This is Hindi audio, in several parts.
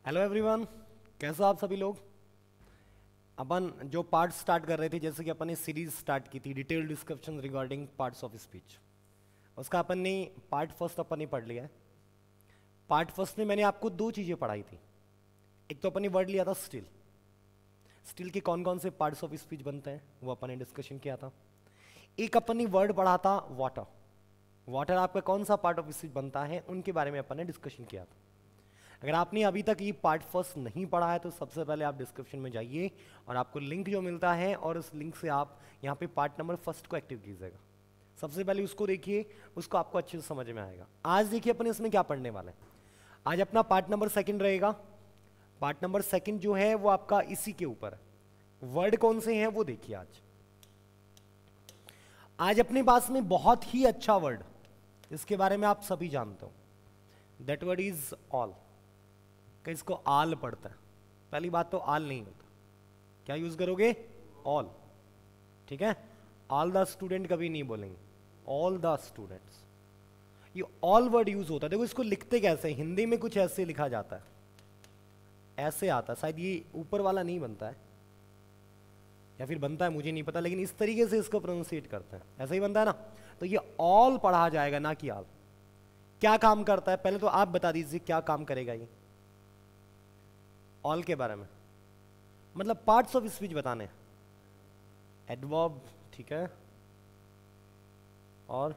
हेलो एवरीवन, कैसे हो आप सभी लोग। अपन जो पार्ट स्टार्ट कर रहे थे, जैसे कि अपन ने सीरीज स्टार्ट की थी detail discussion regarding parts of speech, उसका अपन ने पार्ट फर्स्ट अपन ने पढ़ लिया है। पार्ट फर्स्ट में मैंने आपको दो चीज़ें पढ़ाई थी। एक तो अपन ने वर्ड लिया था स्टिल, स्टिल के कौन कौन से पार्ट्स ऑफ स्पीच बनते हैं वो अपन ने डिस्कशन किया था। एक अपन ने वर्ड पढ़ा था वाटर, वाटर आपका कौन सा पार्ट ऑफ स्पीच बनता है उनके बारे में अपन ने डिस्कशन किया था। अगर आपने अभी तक ये पार्ट फर्स्ट नहीं पढ़ा है तो सबसे पहले आप डिस्क्रिप्शन में जाइए और आपको लिंक जो मिलता है और उस लिंक से आप यहाँ पे पार्ट नंबर फर्स्ट को एक्टिव कीजिएगा। सबसे पहले उसको देखिए, उसको आपको अच्छे से समझ में आएगा। आज देखिए अपन इसमें क्या पढ़ने वाले हैं। आज अपना पार्ट नंबर सेकंड रहेगा। पार्ट नंबर सेकंड जो है वो आपका इसी के ऊपर है। वर्ड कौन से हैं वो देखिए। आज अपने पास में बहुत ही अच्छा वर्ड, इसके बारे में आप सभी जानते हो, दैट वर्ड इज ऑल। कि इसको आल पढ़ता है। पहली बात तो आल नहीं होता, क्या यूज करोगे? ऑल। ठीक है, ऑल द स्टूडेंट कभी नहीं बोलेंगे, ऑल द स्टूडेंट्स। ये ऑल वर्ड यूज होता है। देखो इसको लिखते कैसे, हिंदी में कुछ ऐसे लिखा जाता है, ऐसे आता है। शायद ये ऊपर वाला नहीं बनता है या फिर बनता है मुझे नहीं पता, लेकिन इस तरीके से इसको प्रोनाउंसिएट करते हैं, ऐसा ही बनता है ना। तो ये ऑल पढ़ा जाएगा, ना कि आल। क्या काम करता है पहले तो आप बता दीजिए, क्या काम करेगा ये ऑल के बारे में? मतलब पार्ट्स ऑफ स्पीच बताने, एडवर्ब, ठीक है, और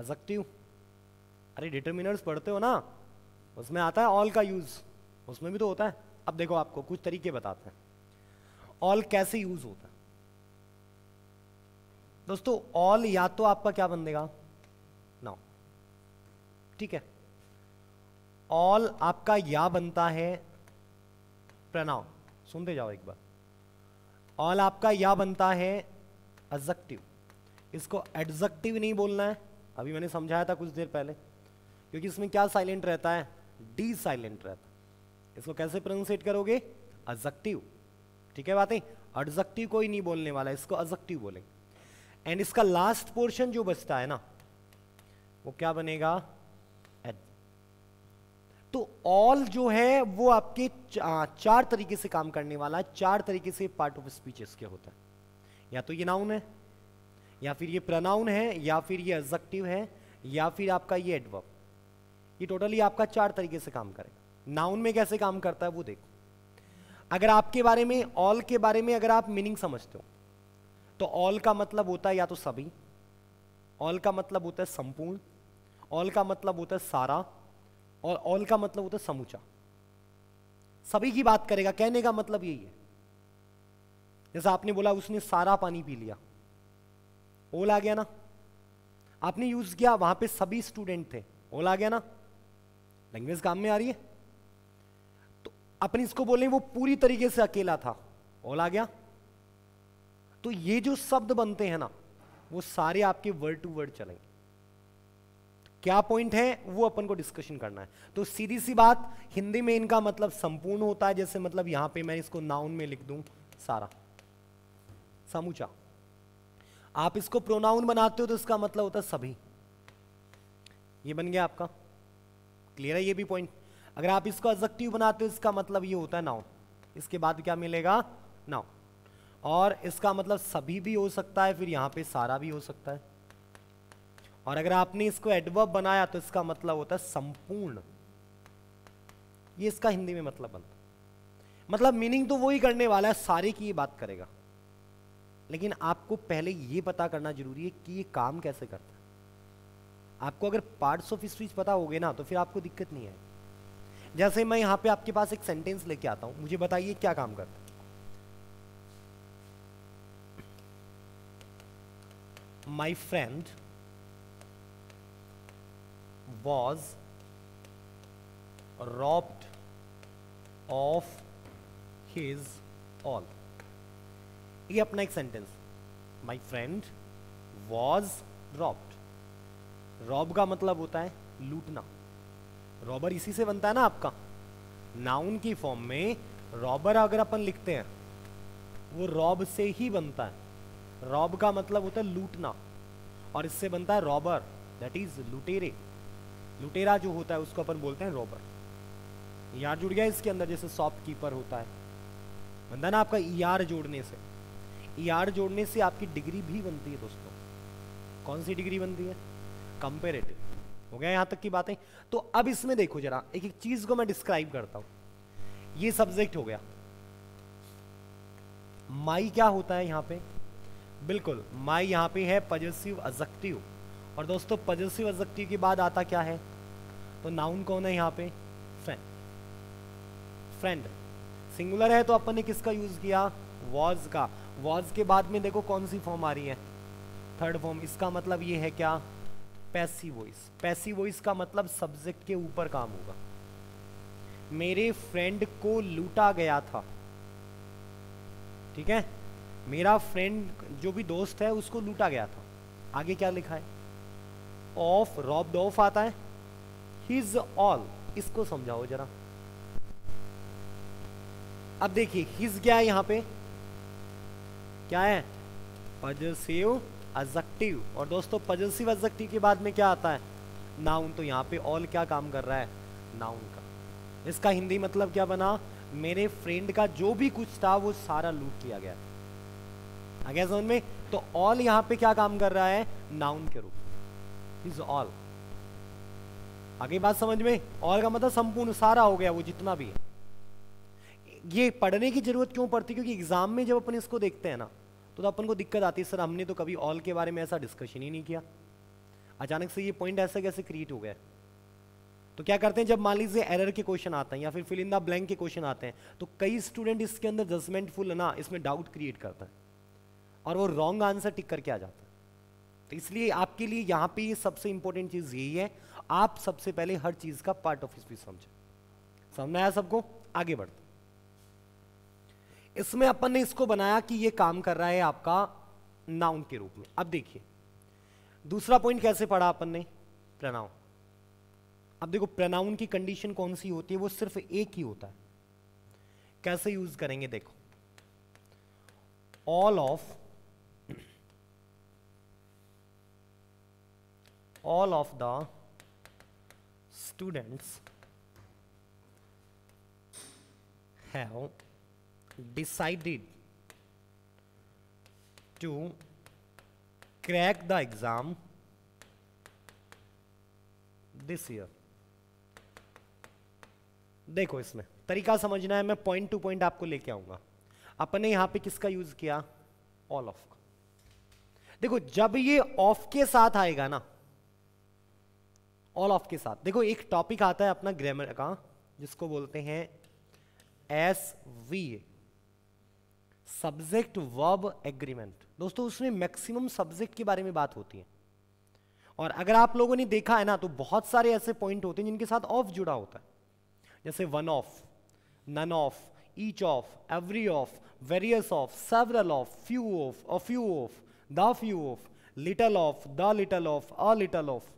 एडजेक्टिव। अरे डिटरमिनर्स पढ़ते हो ना, उसमें आता है ऑल का यूज, उसमें भी तो होता है। अब देखो आपको कुछ तरीके बताते हैं ऑल कैसे यूज होता है। दोस्तों ऑल या तो आपका क्या बनेगा, नाउ, ठीक है। ऑल आपका या बनता है प्रनाउन, सुनते जाओ एक बार। ऑल आपका या बनता है एडजेक्टिव, इसको एडजेक्टिव नहीं बोलना है, अभी मैंने समझाया था कुछ देर पहले, क्योंकि इसमें क्या साइलेंट रहता है, डी साइलेंट रहता है। इसको कैसे प्रोनाउंसिएट करोगे? एडजेक्टिव। ठीक है बातें, एडजेक्टिव कोई नहीं बोलने वाला, इसको एडजेक्टिव बोलेंगे। एंड इसका लास्ट पोर्शन जो बचता है ना, वो क्या बनेगा? तो ऑल जो है वो आपके चार तरीके से काम करने वाला है। चार तरीके से पार्ट ऑफ स्पीच इसके होता है, या तो ये नाउन है, या फिर ये प्रोनाउन है, या फिर ये एडजेक्टिव है, या फिर आपका ये एडवर्ब। ये टोटली आपका चार तरीके से काम करेगा। नाउन में कैसे काम करता है वो देखो। अगर आपके बारे में, ऑल के बारे में अगर आप मीनिंग समझते हो, तो ऑल का मतलब होता है या तो सभी, ऑल का मतलब होता है संपूर्ण, ऑल का मतलब होता है सारा, और ऑल का मतलब होता है समूचा। सभी की बात करेगा, कहने का मतलब यही है। जैसा आपने बोला उसने सारा पानी पी लिया, ऑल आ गया ना। आपने यूज किया, वहां पे सभी स्टूडेंट थे, ऑल आ गया ना। लैंग्वेज काम में आ रही है। तो अपन इसको बोले वो पूरी तरीके से अकेला था, ऑल आ गया। तो ये जो शब्द बनते हैं ना, वो सारे आपके वर्ड टू वर्ड चलेंगे। क्या पॉइंट है वो अपन को डिस्कशन करना है। तो सीधी सी बात, हिंदी में इनका मतलब संपूर्ण होता है। जैसे मतलब यहां पे मैं इसको नाउन में लिख दूं सारा, समूचा। आप इसको प्रोनाउन बनाते हो तो इसका मतलब होता है सभी। ये बन गया आपका, क्लियर है ये भी पॉइंट। अगर आप इसको एडजेक्टिव बनाते हो इसका मतलब ये होता है नाउन, इसके बाद क्या मिलेगा? नाउन। और इसका मतलब सभी भी हो सकता है, फिर यहां पे सारा भी हो सकता है। और अगर आपने इसको एडवर्ब बनाया तो इसका मतलब होता है संपूर्ण। ये इसका हिंदी में मतलब बनता है। मतलब मीनिंग तो वही करने वाला है, सारे की ये बात करेगा। लेकिन आपको पहले ये पता करना जरूरी है कि ये काम कैसे करता है। आपको अगर पार्ट्स ऑफ स्पीच पता होगे ना तो फिर आपको दिक्कत नहीं है। जैसे मैं यहां पे आपके पास एक सेंटेंस लेके आता हूं, मुझे बताइए क्या काम करता है। My friend was robbed of his all। ये अपना एक sentence, my friend was robbed. Rob का मतलब होता है लूटना, रॉबर इसी से बनता है ना आपका। नाउन की फॉर्म में रॉबर अगर अपन लिखते हैं वो रॉब से ही बनता है। रॉब का मतलब होता है लूटना, और इससे बनता है रॉबर, दैट इज लुटेरे। लुटेरा जो होता है उसको अपन बोलते हैं रॉबर। ER जुड़ गया इसके अंदर, जैसे शॉपकीपर होता है, बनता है ना आपका ER जोड़ने से। ER जोड़ने से आपकी डिग्री भी बनती है दोस्तों। कौन सी डिग्री बनती है? कंपेरेटिव। हो गया यहां तक की बातें। तो अब इसमें देखो जरा, एक एक चीज को मैं डिस्क्राइब करता हूं। ये सब्जेक्ट हो गया। माई क्या होता है यहाँ पे? बिल्कुल, माई यहाँ पे है पजेसिव एडजेक्टिव। और दोस्तों पजेसिव एडजेक्टिव के बाद आता क्या है? तो नाउन कौन है यहाँ पे? फ्रेंड। फ्रेंड सिंगुलर है तो अपन ने किसका यूज किया? वॉज का। वॉज के बाद में देखो कौन सी फॉर्म आ रही है? Third form. इसका मतलब ये है क्या? Passive voice. पैसिव वॉइस का मतलब सब्जेक्ट के ऊपर काम होगा। मेरे फ्रेंड को लूटा गया था, ठीक है, मेरा फ्रेंड जो भी दोस्त है उसको लूटा गया था। आगे क्या लिखा है? ऑफ, रॉब्ड ऑफ आता है। हिज ऑल, इसको समझाओ जरा। अब देखिए हिज क्या है यहाँ पे? क्या है? Possessive adjective. और दोस्तों पजेसिव एडजेक्टिव के बाद में क्या आता है? नाउन। तो यहाँ पे ऑल क्या काम कर रहा है? नाउन का। इसका हिंदी मतलब क्या बना? मेरे फ्रेंड का जो भी कुछ था वो सारा लूट लिया गया। आ गया समझ में? तो ऑल यहाँ पे क्या काम कर रहा है? नाउन के रूप। Is all. आगे बात समझ में? ऑल का मतलब संपूर्ण, सारा हो गया, वो जितना भी है। ये पढ़ने की जरूरत क्यों पड़ती? क्योंकि एग्जाम में जब अपन इसको देखते हैं ना तो अपन को दिक्कत आती है, सर हमने तो कभी ऑल के बारे में ऐसा डिस्कशन ही नहीं किया, अचानक से ये पॉइंट ऐसा कैसे क्रिएट हो गया। तो क्या करते हैं, जब मान लीजिए एरर के क्वेश्चन आते हैं या फिर फिल इन द ब्लैंक के क्वेश्चन आते हैं, तो कई स्टूडेंट इसके अंदर जजमेंटफुल ना इसमें डाउट क्रिएट करता है और वो रॉन्ग आंसर टिक करके आ जाता है। तो इसलिए आपके लिए यहाँ पे ये सबसे इंपॉर्टेंट चीज यही है, आप सबसे पहले हर चीज का पार्ट ऑफ स्पीच समझें। समझ आया सबको? आगे बढ़ते। इसमें अपन ने इसको बनाया कि ये काम कर रहा है आपका नाउन के रूप में। अब देखिए दूसरा पॉइंट कैसे पढ़ा अपन ने? प्रोनाउन। अब देखो प्रोनाउन की कंडीशन कौन सी होती है? वो सिर्फ एक ही होता है। कैसे यूज करेंगे देखो, all of the students have decided to crack the exam this year। देखो इसमें तरीका समझना है, मैं पॉइंट टू पॉइंट आपको लेके आऊंगा। अपन ने यहां पे किसका यूज किया? ऑल ऑफ का। देखो जब ये ऑफ के साथ आएगा ना, ऑल ऑफ के साथ, देखो एक टॉपिक आता है अपना ग्रामर का जिसको बोलते हैं SVA, सब्जेक्ट वर्ब एग्रीमेंट। दोस्तों उसमें मैक्सिमम सब्जेक्ट के बारे में बात होती है। और अगर आप लोगों ने देखा है ना तो बहुत सारे ऐसे पॉइंट होते हैं जिनके साथ ऑफ जुड़ा होता है, जैसे one of, none of, each of, every of, various of, several of, few of, a few of, the few of, little of, the little of, a little of,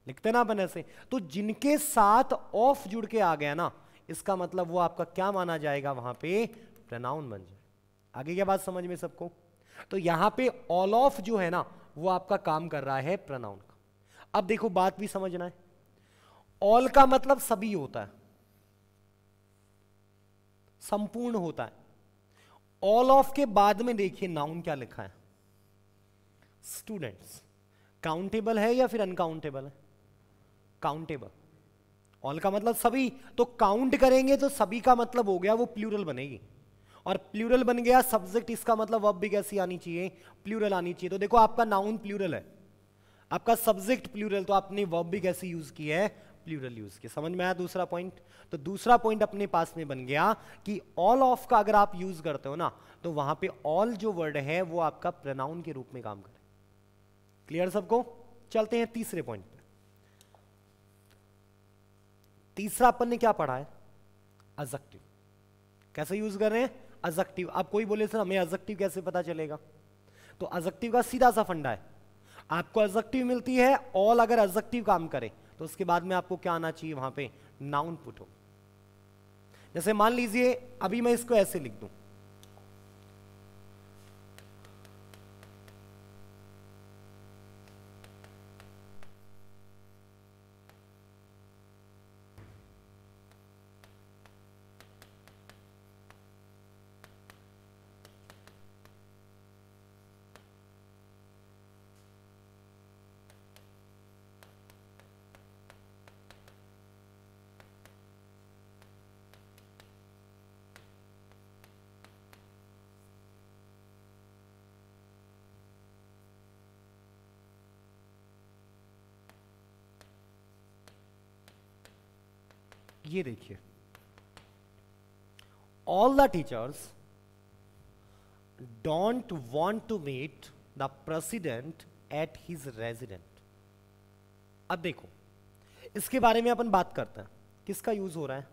लिखते ना अपन ऐसे। तो जिनके साथ ऑफ जुड़ के आ गया ना, इसका मतलब वो आपका क्या माना जाएगा? वहां पे प्रोनाउन बन जाए। आगे क्या बात समझ में सबको? तो यहां पे ऑल ऑफ जो है ना वो आपका काम कर रहा है प्रोनाउन का। अब देखो बात भी समझना है, ऑल का मतलब सभी होता है, संपूर्ण होता है। ऑल ऑफ के बाद में देखिए नाउन क्या लिखा है? स्टूडेंट्स। काउंटेबल है या फिर अनकाउंटेबल है? काउंटेबल। ऑल का मतलब सभी, तो काउंट करेंगे तो सभी का मतलब हो गया वो प्लूरल बनेगी, और प्लूरल बन गया सब्जेक्ट, इसका मतलब वर्ब भी कैसी आनी चाहिए? प्लूरल आनी चाहिए। तो देखो आपका नाउन प्लूरल है, आपका सब्जेक्ट प्लूरल, तो आपने वर्ब भी कैसे यूज की है? प्लूरल यूज किया। समझ में आया दूसरा पॉइंट? तो दूसरा पॉइंट अपने पास में बन गया कि ऑल ऑफ का अगर आप यूज करते हो ना तो वहां पे ऑल जो वर्ड है वो आपका प्रोनाउन के रूप में काम करे। क्लियर सबको? चलते हैं तीसरे पॉइंट पे। तीसरा अपन ने क्या पढ़ा है? एडजेक्टिव। कैसे यूज कर रहे हैं? एडजेक्टिव। अब कोई बोले सर हमें एडजेक्टिव कैसे पता चलेगा? तो एडजेक्टिव का सीधा सा फंडा है, आपको एडजेक्टिव मिलती है, ऑल अगर एडजेक्टिव काम करे तो उसके बाद में आपको क्या आना चाहिए? वहां पे नाउन पुट हो। जैसे मान लीजिए अभी मैं इसको ऐसे लिख दूं, ये देखिए, all the teachers don't want to meet the president at his resident. अब देखो, इसके बारे में अपन बात करते हैं, किसका यूज हो रहा है,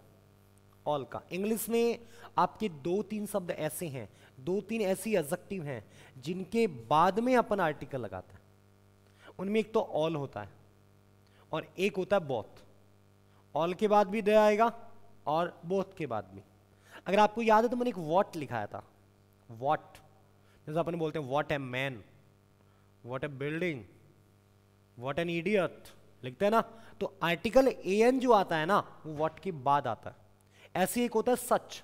ऑल का। इंग्लिश में आपके 2-3 शब्द ऐसे हैं, 2-3 ऐसी एडजेक्टिव हैं जिनके बाद में अपन आर्टिकल लगाते हैं। उनमें एक तो ऑल होता है और एक होता है बोथ। ऑल के बाद भी दे आएगा और बोथ के बाद भी। अगर आपको याद है तो मैंने एक वॉट लिखाया था, वॉट, जैसे अपन बोलते हैं what a man, what A building, what an idiot, लिखते हैं ना। तो आर्टिकल एन जो आता है ना, वो व्हाट के बाद आता है। ऐसे एक होता है सच,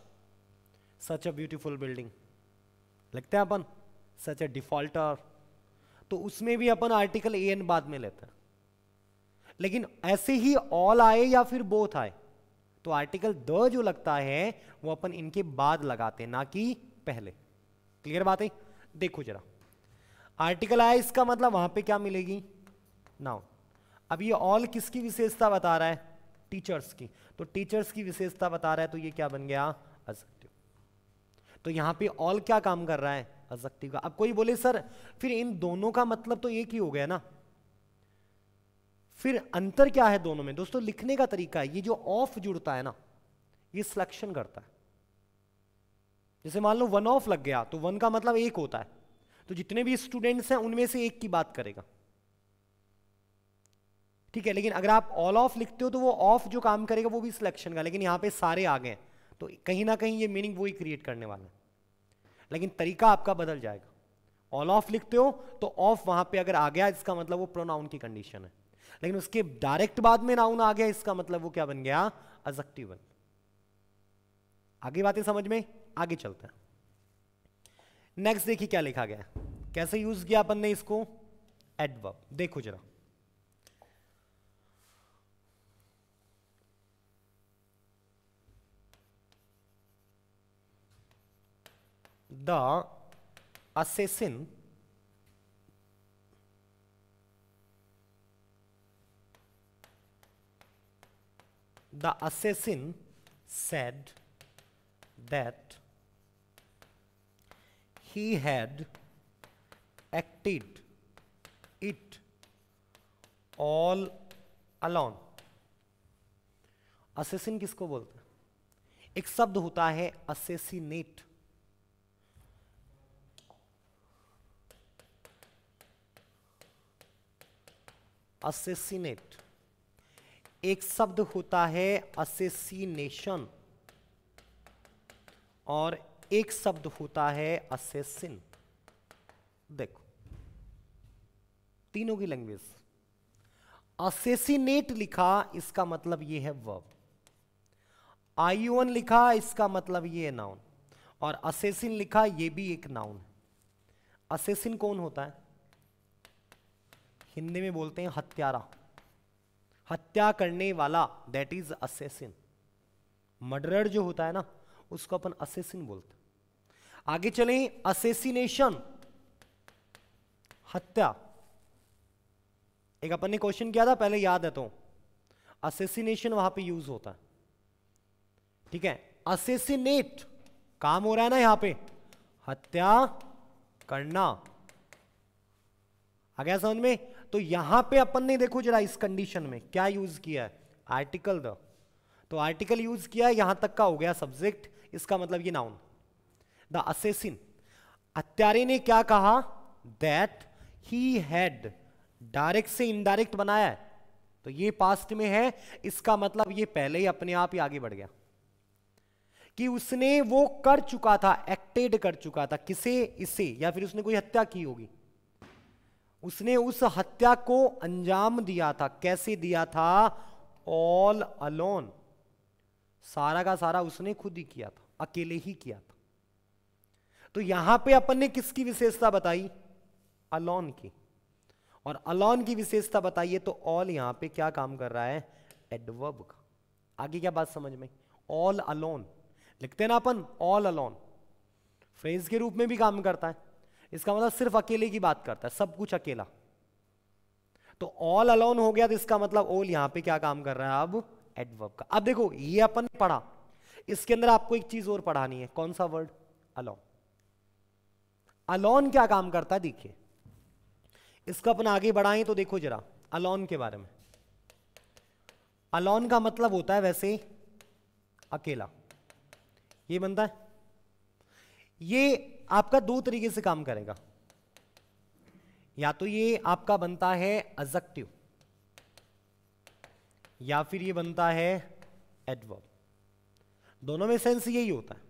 सच अ ब्यूटीफुल बिल्डिंग, लिखते हैं अपन, सच अ डिफॉल्टर, तो उसमें भी अपन आर्टिकल एन बाद में लेते हैं। लेकिन ऐसे ही ऑल आए या फिर बोथ आए तो आर्टिकल द जो लगता है वो अपन इनके बाद लगाते हैं, ना कि पहले। क्लियर बात है? देखो जरा, आर्टिकल आया, इसका मतलब वहां पे क्या मिलेगी, नाउन। अब ये ऑल किसकी विशेषता बता रहा है, टीचर्स की, तो टीचर्स की विशेषता बता रहा है, तो ये क्या बन गया, एडजेक्टिव। तो यहां पे ऑल क्या काम कर रहा है, एडजेक्टिव का। अब कोई बोले सर फिर इन दोनों का मतलब तो एक ही हो गया ना, फिर अंतर क्या है दोनों में? दोस्तों लिखने का तरीका है, ये जो ऑफ जुड़ता है ना, ये सिलेक्शन करता है। जैसे मान लो वन ऑफ लग गया, तो वन का मतलब एक होता है, तो जितने भी स्टूडेंट्स हैं उनमें से एक की बात करेगा, ठीक है। लेकिन अगर आप ऑल ऑफ लिखते हो तो वो ऑफ जो काम करेगा वो भी सिलेक्शन का, लेकिन यहां पे सारे आ गए, तो कहीं ना कहीं ये मीनिंग वही क्रिएट करने वाला है, लेकिन तरीका आपका बदल जाएगा। ऑल ऑफ लिखते हो तो ऑफ वहां पे अगर आ गया, इसका मतलब वो प्रोनाउन की कंडीशन है, लेकिन उसके डायरेक्ट बाद में नाउन आ गया, इसका मतलब वो क्या बन गया, एडजेक्टिव बन। आगे बातें समझ में, आगे चलते हैं। नेक्स्ट देखिए क्या लिखा गया है, कैसे यूज किया अपन ने इसको, एडवर्ब। देखो जरा, the assassin said that he had acted it all alone। assassin किसको बोलते हैं? एक शब्द होता है assassinate, assassinate। एक शब्द होता है assassination, और एक शब्द होता है assassin। देखो तीनों की लैंग्वेज, assassinate लिखा इसका मतलब ये है वर्ब, ION लिखा इसका मतलब ये है नाउन, और assassin लिखा ये भी एक नाउन है। assassin कौन होता है? हिंदी में बोलते हैं हत्यारा, हत्या करने वाला, दैट इज assassin। मर्डरर जो होता है ना, उसको अपन assassin बोलते हैं। आगे चलें, assassination, हत्या। एक अपन ने क्वेश्चन किया था पहले, याद है तो, assassination वहां पे यूज होता है, ठीक है। assassinate काम हो रहा है ना यहां पे, हत्या करना, आ गया समझ में? तो यहां पे अपन ने देखो जरा इस कंडीशन में क्या यूज किया है, आर्टिकल द। तो आर्टिकल यूज किया है, यहां तक का हो गया सब्जेक्ट, इसका मतलब ये नाउन। द assassin, हत्यारे ने क्या कहा, दैट ही हैड, डायरेक्ट से इनडायरेक्ट बनाया है, तो ये पास्ट में है, इसका मतलब ये पहले ही अपने आप ही आगे बढ़ गया कि उसने वो कर चुका था, एक्टेड कर चुका था, किसे, इसे, या फिर उसने कोई हत्या की होगी, उसने उस हत्या को अंजाम दिया था। कैसे दिया था, ऑल अलोन, सारा का सारा उसने खुद ही किया था, अकेले ही किया था। तो यहां पे अपन ने किसकी विशेषता बताई, अलोन की, और अलोन की विशेषता बताइए तो ऑल यहां पे क्या काम कर रहा है, एडवर्ब का। आगे क्या बात समझ में, ऑल अलोन लिखते हैं ना अपन, ऑल अलोन फ्रेज के रूप में भी काम करता है, इसका मतलब सिर्फ अकेले की बात करता है, सब कुछ अकेला। तो ऑल अलोन हो गया, तो इसका मतलब ऑल यहां पे क्या काम कर रहा है, अब एडवर्ब का। अब देखो ये अपन ने पढ़ा, इसके अंदर आपको एक चीज और पढ़ानी है। कौन सा वर्ड? अलोन। अलोन क्या काम करता है देखिए, इसको अपन आगे बढ़ाएं तो देखो जरा अलोन के बारे में। अलोन का मतलब होता है वैसे अकेला, ये बनता है। ये आपका दो तरीके से काम करेगा, या तो ये आपका बनता है एडजेक्टिव या फिर ये बनता है एडवर्ब। दोनों में सेंस यही होता है।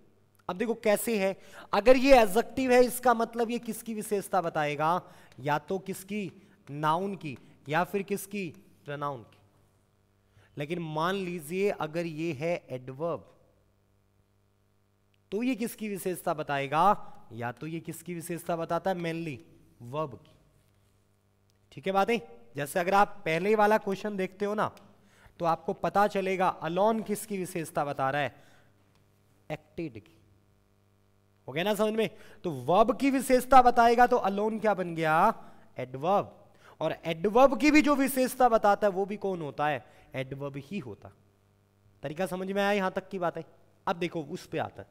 अब देखो कैसे है, अगर ये एडजेक्टिव है इसका मतलब ये किसकी विशेषता बताएगा, या तो किसकी, नाउन की, या फिर किसकी, प्रोनाउन की। लेकिन मान लीजिए अगर ये है एडवर्ब, तो ये किसकी विशेषता बताएगा, या तो ये किसकी विशेषता बताता है, मेनली वर्ब की। ठीक है बातें? जैसे अगर आप पहले वाला क्वेश्चन देखते हो ना, तो आपको पता चलेगा अलोन किसकी विशेषता बता रहा है, एक्टेड की। हो गया ना समझ में? तो वर्ब की विशेषता बताएगा तो अलोन क्या बन गया, एडवर्ब। और एडवर्ब की भी जो विशेषता बताता है वो भी कौन होता है, एडवर्ब ही होता। तरीका समझ में आया यहां तक की बात है? अब देखो उस पे आता है।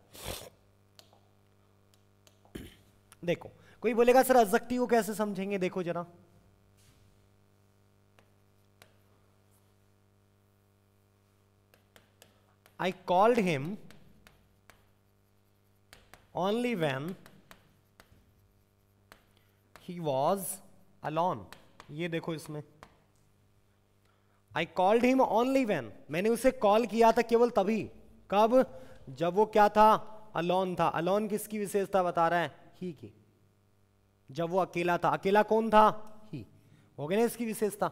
देखो कोई बोलेगा सर एडजेक्टिव को कैसे समझेंगे, देखो जरा। I called him only when he was alone. ये देखो इसमें I called him only when, मैंने उसे कॉल किया था केवल तभी, कब, जब वो क्या था, alone था। alone किसकी विशेषता बता रहा है, ही की। जब वो अकेला था, अकेला कौन था, ही। हो गया ना इसकी विशेषता।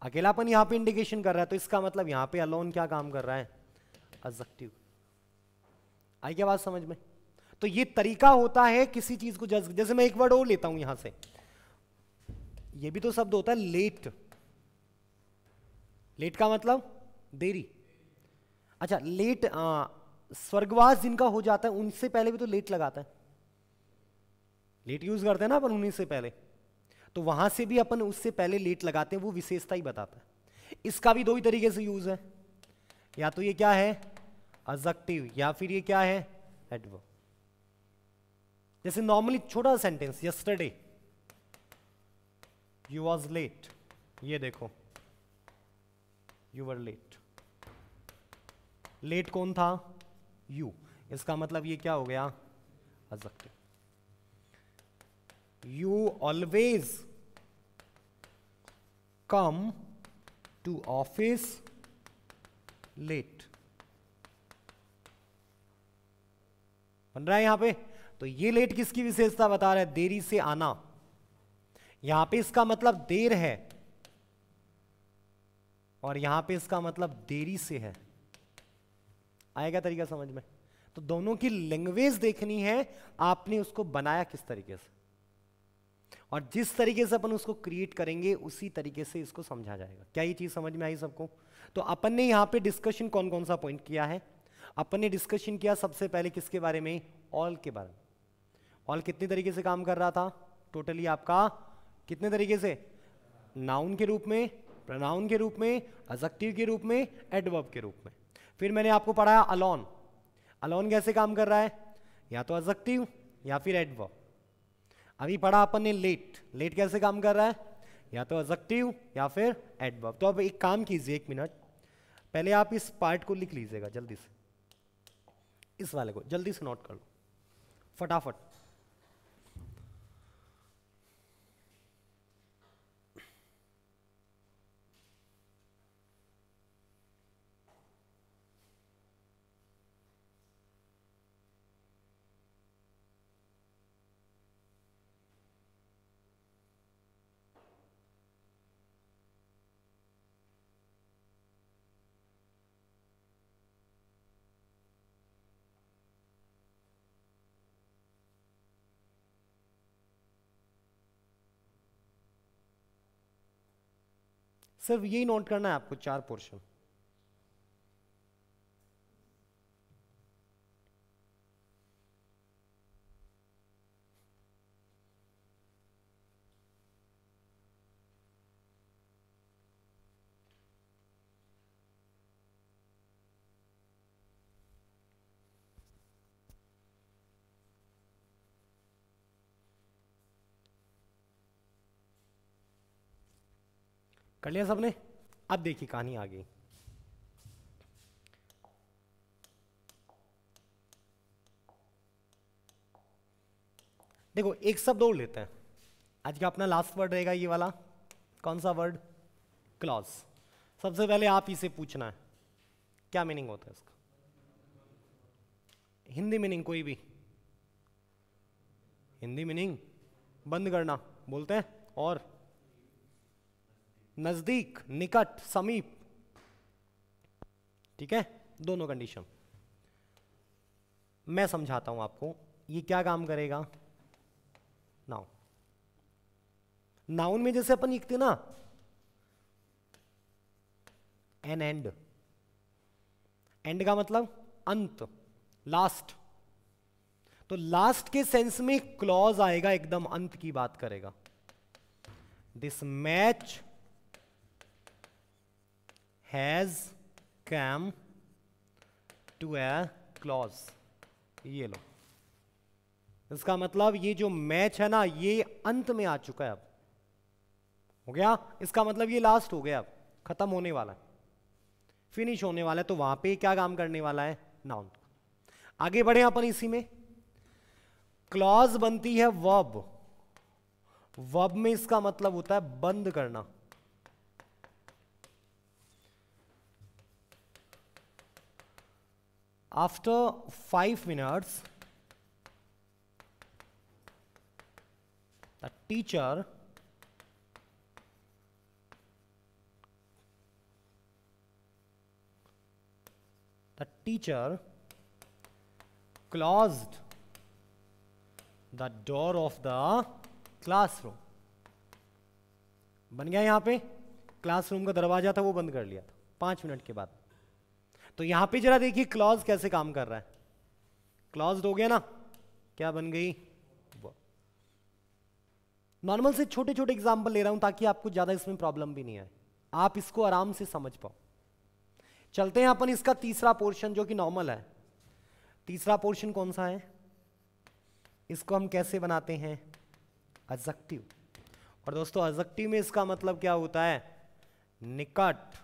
अकेलापन यहां पे इंडिकेशन कर रहा है, तो इसका मतलब यहां पे अलोन क्या काम कर रहा है, एडजेक्टिव। आई क्या बात समझ में? तो ये तरीका होता है किसी चीज को, जैसे मैं एक वर्ड और लेता हूं यहां से, ये भी तो शब्द होता है लेट। लेट का मतलब देरी। अच्छा लेट, स्वर्गवास जिनका हो जाता है उनसे पहले भी तो लेट लगाता है, लेट यूज करते हैं ना अपन उन्हीं से पहले, तो वहां से भी अपन उससे पहले लेट लगाते हैं, वो विशेषता ही बताता है। इसका भी दो ही तरीके से यूज है, या तो ये क्या है एडजेक्टिव, या फिर ये क्या है एडवर्ब। जैसे नॉर्मली छोटा sentence, yesterday you was late, ये देखो यू वर लेट। लेट कौन था, यू, इसका मतलब ये क्या हो गया, adjective. You always come to office late, बन रहा है यहां पे। तो ये लेट किसकी विशेषता बता रहा है, देरी से आना। यहां पे इसका मतलब देर है, और यहां पे इसका मतलब देरी से है। आएगा तरीका समझ में? तो दोनों की लैंग्वेज देखनी है, आपने उसको बनाया किस तरीके से, और जिस तरीके से अपन उसको क्रिएट करेंगे उसी तरीके से इसको समझा जाएगा। क्या ये चीज समझ में आई सबको? तो अपन ने यहां पे डिस्कशन कौन कौन सा पॉइंट किया है, अपन ने डिस्कशन किया सबसे पहले किसके बारे में, ऑल के बारे में। ऑल कितने तरीके से काम कर रहा था, टोटली आपका कितने तरीके से, नाउन के रूप में, प्रोनाउन के रूप में, एडजेक्टिव के रूप में, एडवर्ब के रूप में। फिर मैंने आपको पढ़ाया अलोन। अलोन कैसे काम कर रहा है, या तो एडजेक्टिव या फिर एडवर्ब। अभी पढ़ा अपन ने लेट, लेट कैसे काम कर रहा है, या तो एडजेक्टिव या फिर एडवर्ब। तो अब एक काम कीजिए, एक मिनट पहले आप इस पार्ट को लिख लीजिएगा जल्दी से, इस वाले को जल्दी से नोट कर लो फटाफट। सिर्फ यही नोट करना है आपको, 4 पोर्शन। कर लिया सबने? अब देखिए कहानी आ गई। देखो एक शब्द और लेते हैं, आज का अपना लास्ट वर्ड रहेगा ये वाला। कौन सा वर्ड? क्लॉज। सबसे पहले आप इसे पूछना है क्या मीनिंग होता है इसका, हिंदी मीनिंग कोई भी। हिंदी मीनिंग बंद करना बोलते हैं, और नजदीक, निकट, समीप। ठीक है, दोनों कंडीशन मैं समझाता हूं आपको। ये क्या काम करेगा? नाउन। नाउन में जैसे अपन लिखते ना एन एंड, एंड का मतलब अंत, लास्ट। तो लास्ट के सेंस में क्लॉज आएगा, एकदम अंत की बात करेगा। This match has come to a clause. ये लो, इसका मतलब ये जो मैच है ना ये अंत में आ चुका है, अब हो गया। इसका मतलब ये लास्ट हो गया, अब खत्म होने वाला है, फिनिश होने वाला है। तो वहां पे क्या काम करने वाला है? नाउन। आगे बढ़े अपन इसी में। क्लॉज बनती है वर्ब। वर्ब में इसका मतलब होता है बंद करना। After 5 minutes the teacher closed the door of the classroom। बन गया यहां पे, क्लासरूम का दरवाजा था वो बंद कर लिया था 5 मिनट के बाद। तो यहां पे जरा देखिए क्लॉज कैसे काम कर रहा है। क्लॉज्ड हो गया ना, क्या बन गई? नॉर्मल से छोटे छोटे एग्जांपल ले रहा हूं ताकि आपको ज्यादा इसमें प्रॉब्लम भी नहीं आए, आप इसको आराम से समझ पाओ। चलते हैं अपन इसका तीसरा पोर्शन जो कि नॉर्मल है। तीसरा पोर्शन कौन सा है? इसको हम कैसे बनाते हैं? एडजेक्टिव। और दोस्तों एडजेक्टिव में इसका मतलब क्या होता है? निकट,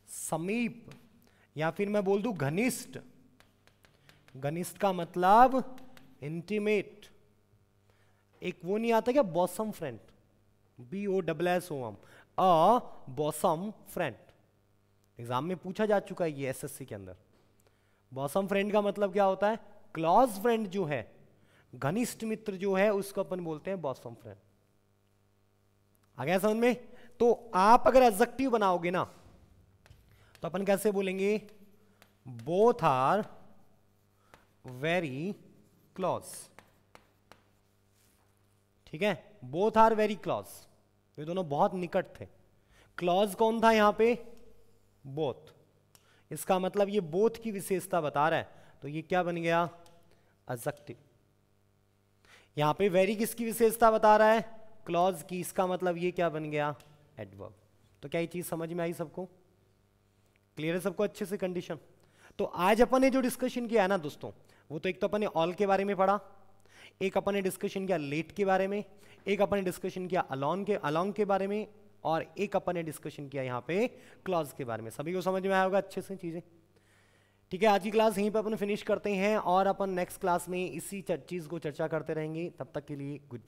समीप, या फिर मैं बोल दूं घनिष्ठ। घनिष्ठ का मतलब इंटीमेट। एक वो नहीं आता क्या बॉसम फ्रेंड, BOSSOM, अ बॉसम फ्रेंड। एग्जाम में पूछा जा चुका है ये SSC के अंदर। बॉसम फ्रेंड का मतलब क्या होता है? क्लोज फ्रेंड जो है, घनिष्ठ मित्र जो है, उसको अपन बोलते हैं बॉसम फ्रेंड। आ गया समझ में? तो आप अगर एडजेक्टिव बनाओगे ना तो अपन कैसे बोलेंगे? Both are very close. ठीक है, बोथ आर वेरी क्लोज, ये दोनों बहुत निकट थे। क्लॉज कौन था यहां पे? बोथ। इसका मतलब ये बोथ की विशेषता बता रहा है, तो ये क्या बन गया? एडजेक्टिव। यहां पे वेरी किसकी विशेषता बता रहा है? क्लॉज की। इसका मतलब ये क्या बन गया? एडवर्ब। तो क्या ये चीज समझ में आई सबको? क्लियर है सबको अच्छे से कंडीशन? तो आज अपन ने जो डिस्कशन किया है ना दोस्तों, वो तो एक तो अपन ने ऑल के बारे में पढ़ा, एक अपन ने डिस्कशन किया लेट के बारे में, एक अपन ने डिस्कशन किया अलोंग के बारे में, और एक अपन ने डिस्कशन किया यहाँ पे क्लॉज के बारे में। सभी को समझ में आया होगा अच्छे से चीजें? ठीक है, आज की क्लास यहीं पे अपन फिनिश करते हैं और अपन नेक्स्ट क्लास में इसी चीज को चर्चा करते रहेंगे। तब तक के लिए गुड।